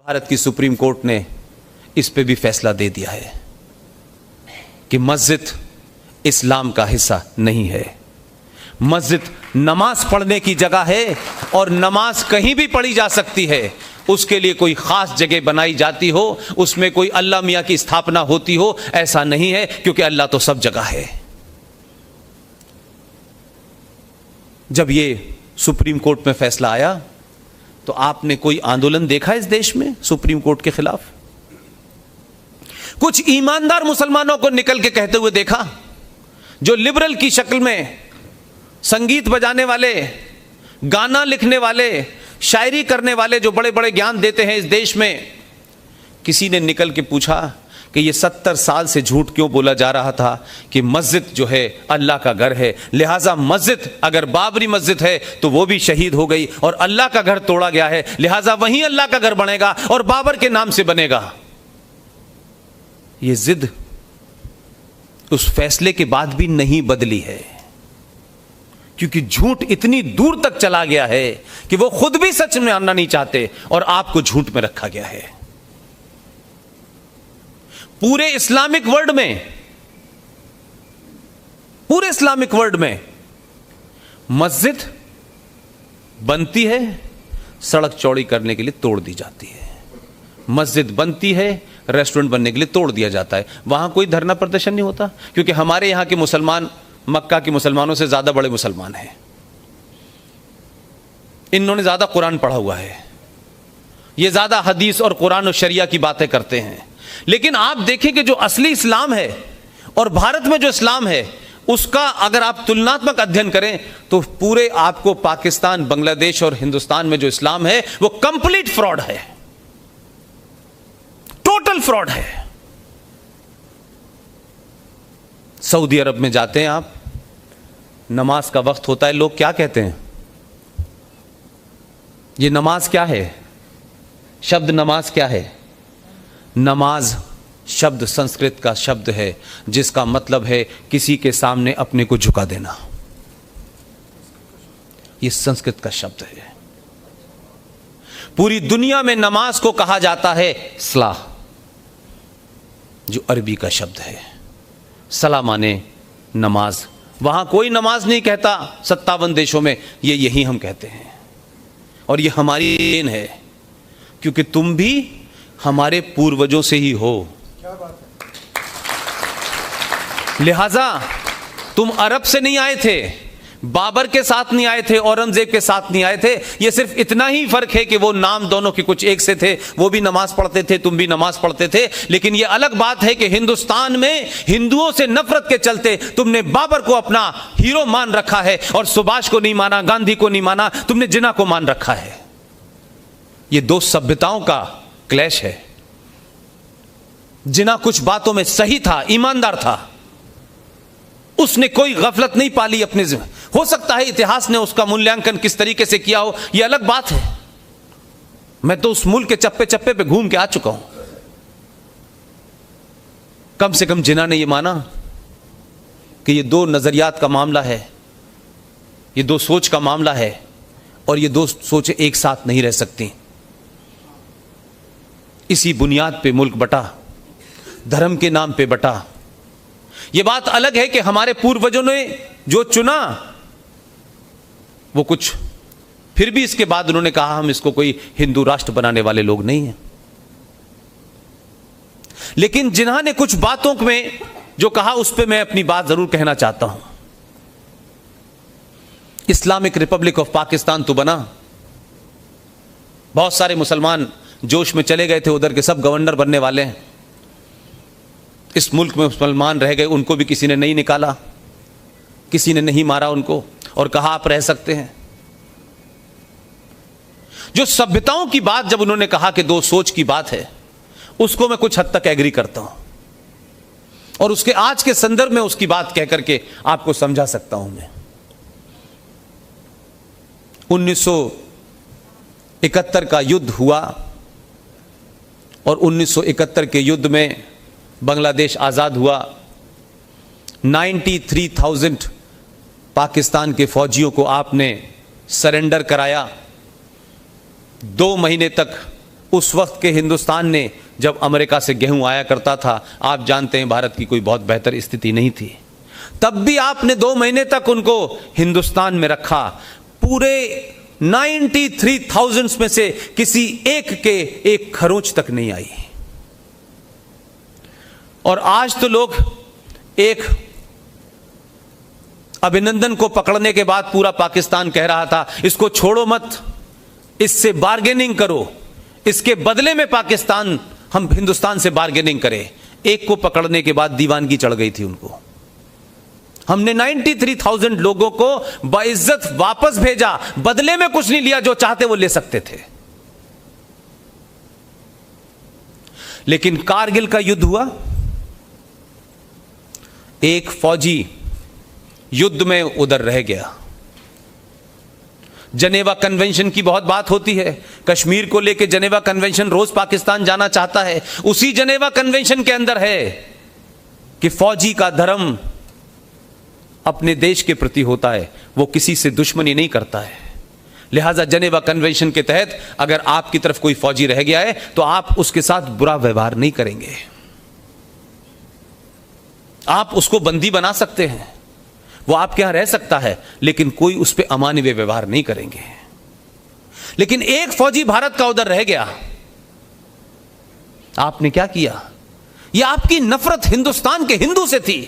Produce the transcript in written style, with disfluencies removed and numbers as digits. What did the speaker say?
भारत की supreme court ने इस पे भी फैसला दे दिया है कि मस्जिद इस्लाम का हिस्सा नहीं है। मस्जिद नमाज पढ़ने की जगह है और नमाज कहीं भी पढ़ी जा सकती है। उसके लिए कोई खास जगह बनाई जाती हो, उसमें कोई अल्लाह मियाँ की स्थापना होती हो, ऐसा नहीं है, क्योंकि अल्लाह तो सब जगह है। जब ये सुप्रीम कोर्ट में फैसला आया तो आपने कोई आंदोलन देखा इस देश में सुप्रीम कोर्ट के खिलाफ? कुछ ईमानदार मुसलमानों को निकल के कहते हुए देखा, जो लिबरल की शक्ल में संगीत बजाने वाले, गाना लिखने वाले, शायरी करने वाले, जो बड़े बड़े ज्ञान देते हैं इस देश में, किसी ने निकल के पूछा कि ये 70 साल से झूठ क्यों बोला जा रहा था कि मस्जिद जो है अल्लाह का घर है, लिहाजा मस्जिद अगर बाबरी मस्जिद है तो वो भी शहीद हो गई और अल्लाह का घर तोड़ा गया है, लिहाजा वहीं अल्लाह का घर बनेगा और बाबर के नाम से बनेगा। ये जिद उस फैसले के बाद भी नहीं बदली है, क्योंकि झूठ इतनी दूर तक चला गया है कि वो खुद भी सच में आना नहीं चाहते और आपको झूठ में रखा गया है। पूरे इस्लामिक वर्ल्ड में मस्जिद बनती है, सड़क चौड़ी करने के लिए तोड़ दी जाती है। मस्जिद बनती है, रेस्टोरेंट बनने के लिए तोड़ दिया जाता है। वहां कोई धरना प्रदर्शन नहीं होता, क्योंकि हमारे यहां के मुसलमान मक्का के मुसलमानों से ज्यादा बड़े मुसलमान हैं। इन्होंने ज्यादा कुरान पढ़ा हुआ है, ये ज्यादा हदीस और कुरान और शरिया की बातें करते हैं। लेकिन आप देखें कि जो असली इस्लाम है और भारत में जो इस्लाम है, उसका अगर आप तुलनात्मक अध्ययन करें तो पूरे आपको पाकिस्तान, बांग्लादेश और हिंदुस्तान में जो इस्लाम है वो कंप्लीट फ्रॉड है, टोटल फ्रॉड है। सऊदी अरब में जाते हैं आप, नमाज का वक्त होता है, लोग क्या कहते हैं? ये नमाज क्या है? शब्द नमाज क्या है? नमाज शब्द संस्कृत का शब्द है जिसका मतलब है किसी के सामने अपने को झुका देना। यह संस्कृत का शब्द है। पूरी दुनिया में नमाज को कहा जाता है सलाह, जो अरबी का शब्द है। सलाह माने नमाज। वहां कोई नमाज नहीं कहता 57 देशों में, ये यही हम कहते हैं। और ये हमारी देन है, क्योंकि तुम भी हमारे पूर्वजों से ही हो। क्या बात है। लिहाजा तुम अरब से नहीं आए थे, बाबर के साथ नहीं आए थे, औरंगजेब के साथ नहीं आए थे। ये सिर्फ इतना ही फर्क है कि वो नाम दोनों के कुछ एक से थे, वो भी नमाज पढ़ते थे, तुम भी नमाज पढ़ते थे। लेकिन ये अलग बात है कि हिंदुस्तान में हिंदुओं से नफरत के चलते तुमने बाबर को अपना हीरो मान रखा है और सुभाष को नहीं माना, गांधी को नहीं माना, तुमने जिन्ना को मान रखा है। ये दो सभ्यताओं का क्लैश है। जिन्ना कुछ बातों में सही था, ईमानदार था, उसने कोई गफलत नहीं पाली अपने जिम्मे। हो सकता है इतिहास ने उसका मूल्यांकन किस तरीके से किया हो, यह अलग बात है। मैं तो उस मुल्क के चप्पे चप्पे पे घूम के आ चुका हूं। कम से कम जिन्ना ने यह माना कि यह दो नजरियात का मामला है, यह दो सोच का मामला है और ये दो सोचें एक साथ नहीं रह सकती। इसी बुनियाद पे मुल्क बटा, धर्म के नाम पे बटा। यह बात अलग है कि हमारे पूर्वजों ने जो चुना वो कुछ, फिर भी इसके बाद उन्होंने कहा हम इसको कोई हिंदू राष्ट्र बनाने वाले लोग नहीं हैं। लेकिन जिन्होंने कुछ बातों में जो कहा उस पर मैं अपनी बात जरूर कहना चाहता हूं। इस्लामिक रिपब्लिक ऑफ पाकिस्तान तो बना, बहुत सारे मुसलमान जोश में चले गए थे, उधर के सब गवर्नर बनने वाले हैं। इस मुल्क में मुसलमान रह गए, उनको भी किसी ने नहीं निकाला, किसी ने नहीं मारा उनको और कहा आप रह सकते हैं। जो सभ्यताओं की बात जब उन्होंने कहा कि दो सोच की बात है, उसको मैं कुछ हद तक एग्री करता हूं और उसके आज के संदर्भ में उसकी बात कह करके आपको समझा सकता हूं। मैं 1971 का युद्ध हुआ और 1971 के युद्ध में बांग्लादेश आज़ाद हुआ। 93,000 पाकिस्तान के फौजियों को आपने सरेंडर कराया। 2 महीने तक उस वक्त के हिंदुस्तान ने, जब अमेरिका से गेहूं आया करता था, आप जानते हैं भारत की कोई बहुत बेहतर स्थिति नहीं थी, तब भी आपने 2 महीने तक उनको हिंदुस्तान में रखा। पूरे 93,000 में से किसी एक के एक खरोंच तक नहीं आई। और आज तो लोग एक अभिनंदन को पकड़ने के बाद पूरा पाकिस्तान कह रहा था इसको छोड़ो मत, इससे बार्गेनिंग करो, इसके बदले में पाकिस्तान हम हिंदुस्तान से बार्गेनिंग करें। एक को पकड़ने के बाद दीवानगी चढ़ गई थी उनको। हमने 93,000 लोगों को बाइज्जत वापस भेजा, बदले में कुछ नहीं लिया, जो चाहते वो ले सकते थे। लेकिन कारगिल का युद्ध हुआ, एक फौजी युद्ध में उधर रह गया। जनेवा कन्वेंशन की बहुत बात होती है, कश्मीर को लेकर जनेवा कन्वेंशन रोज पाकिस्तान जाना चाहता है। उसी जनेवा कन्वेंशन के अंदर है कि फौजी का धर्म अपने देश के प्रति होता है, वो किसी से दुश्मनी नहीं करता है। लिहाजा जनेवा कन्वेंशन के तहत अगर आपकी तरफ कोई फौजी रह गया है तो आप उसके साथ बुरा व्यवहार नहीं करेंगे, आप उसको बंदी बना सकते हैं, वो आपके यहां रह सकता है, लेकिन कोई उस पर अमानवीय व्यवहार नहीं करेंगे। लेकिन एक फौजी भारत का उधर रह गया, आपने क्या किया? यह आपकी नफरत हिंदुस्तान के हिंदू से थी।